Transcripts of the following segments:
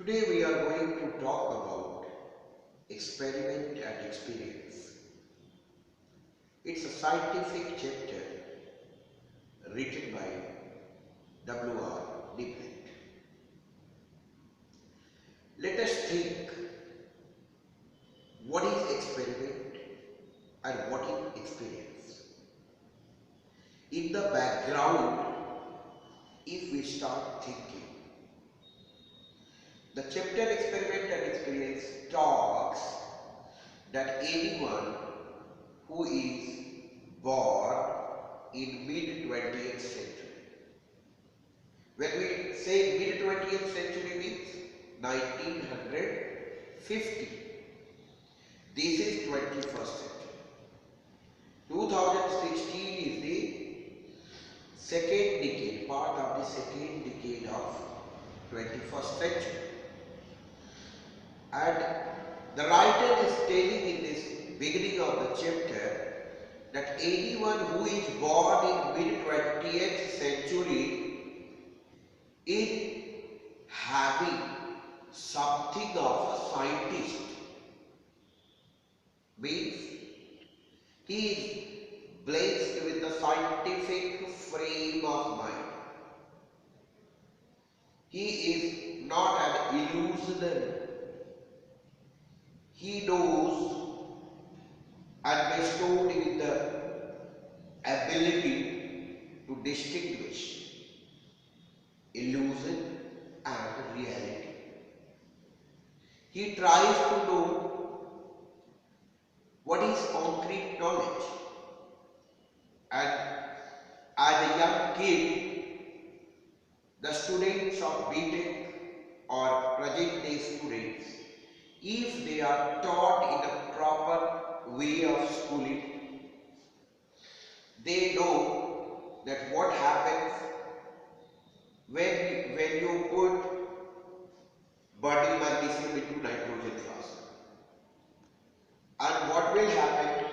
Today we are going to talk about experiment and experience. It's a scientific chapter written by W.R. NIBLET. Let us think, what is experiment and what is experience? In the background, if we start thinking, the chapter experiment and experience talks that anyone who is born in mid-20th century. When we say mid-20th century means 1950. This is 21st century. 2016 is the second decade, part of the second decade of 21st century. And the writer is telling in this beginning of the chapter that anyone who is born in mid-20th century is having something of a scientist. Means he is blessed with the scientific frame of mind. He is not an illusionary. He knows and bestowed with the ability to distinguish illusion and reality. He tries to know what is concrete knowledge, and as a young kid, the students of BTech or present day students, if they are taught in a proper way of schooling, they know that what happens when you put body magnesium into nitrogen flask, and what will happen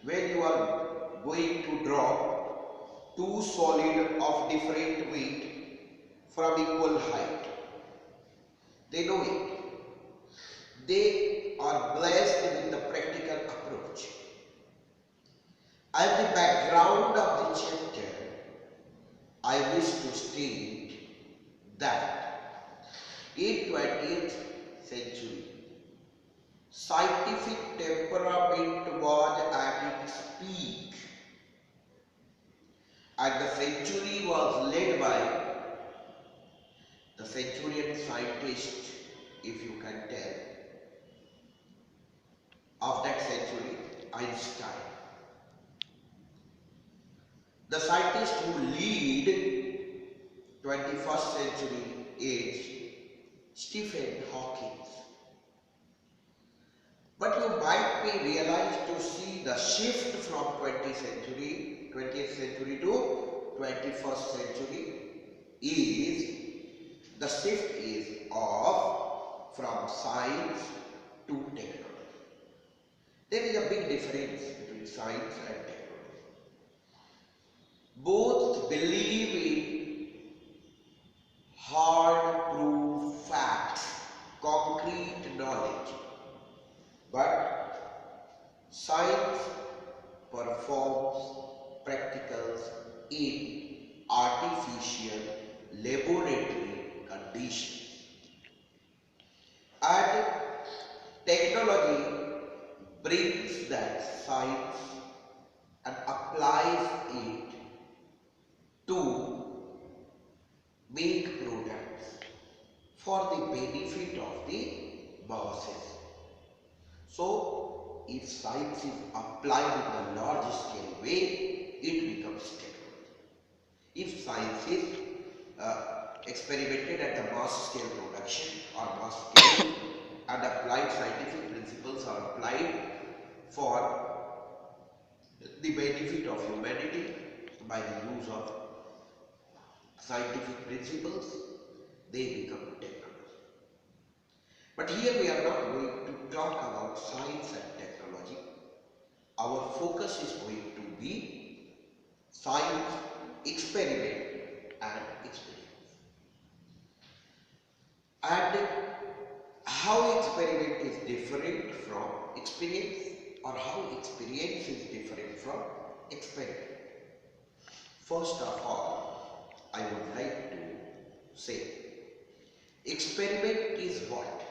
when you are going to drop two solids of different weight from equal height. They know it. They are blessed with the practical approach. At the background of the chapter, I wish to state that in 20th century, scientific temperament was at its peak, and the century was led by the centurion scientist, if you can tell, of that century, Einstein. The scientist who lead 21st century is Stephen Hawking. But you might be realized to see the shift from 20th century to 21st century is the shift is from science to technology. There is a big difference between science and technology. Both believe in hard proof facts, concrete knowledge, but science performs practicals in artificial laboratory conditions, and technology brings that science and applies it to make products for the benefit of the masses. So, if science is applied in a large scale way, it becomes technology. If science is experimented at the mass scale production or mass scale and applied scientific principles are applied for the benefit of humanity by the use of scientific principles, they become technology. But here we are not going to talk about science and technology. Our focus is going to be science, experiment and experience. and how experiment is different from experience, or how experience is different from experiment. First of all, I would like to say, experiment is what?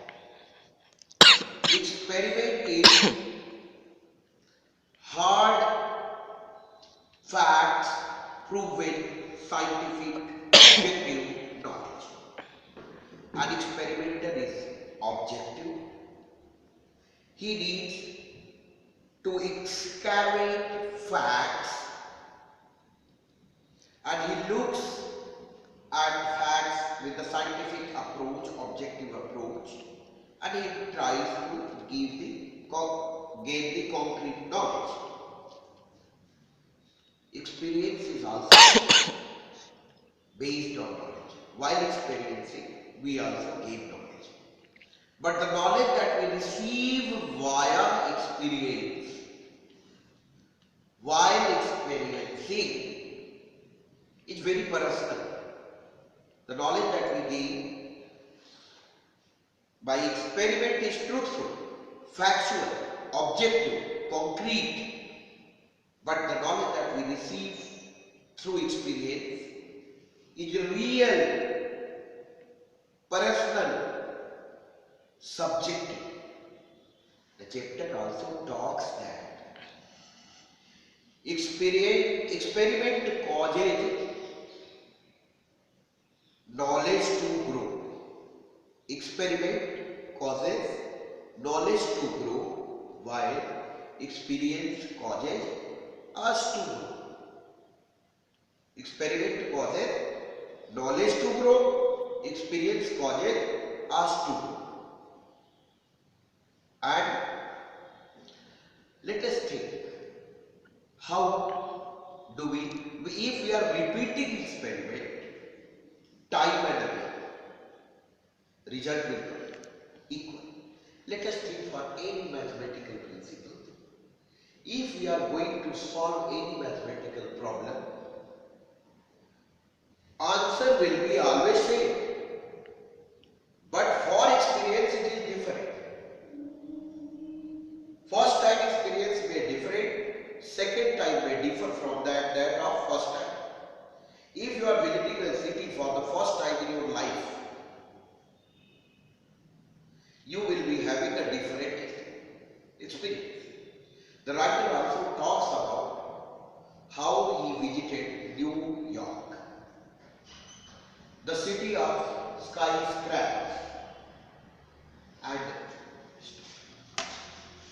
Experiment is hard facts proven scientific objective knowledge. An experimenter is objective. He needs to excavate facts, and he looks at facts with the scientific approach, objective approach, and he tries to gain the concrete knowledge. Experience is also based on knowledge. While experiencing, we also gain knowledge. But the knowledge that we receive via experience, while experiencing, is very personal. The knowledge that we gain by experiment is truthful, factual, objective, concrete. But the knowledge that we receive through experience is real, personal, subjective. The chapter also talks that experiment causes knowledge to grow. Experiment causes knowledge to grow, while experience causes us to grow. Experiment causes knowledge to grow, experience causes us to grow. And let us think, how do if we are repeating experiment time and again, result will come equal. Let us think for any mathematical principle. If we are going to solve any mathematical problem, answer will be always same. But for experience it is different. First time experience may different, second time may differ from that of first time. If you are visiting a city for the first time in your life, you will be having a different experience. The writer also talks about how he visited New York, the city of skyscrapers, and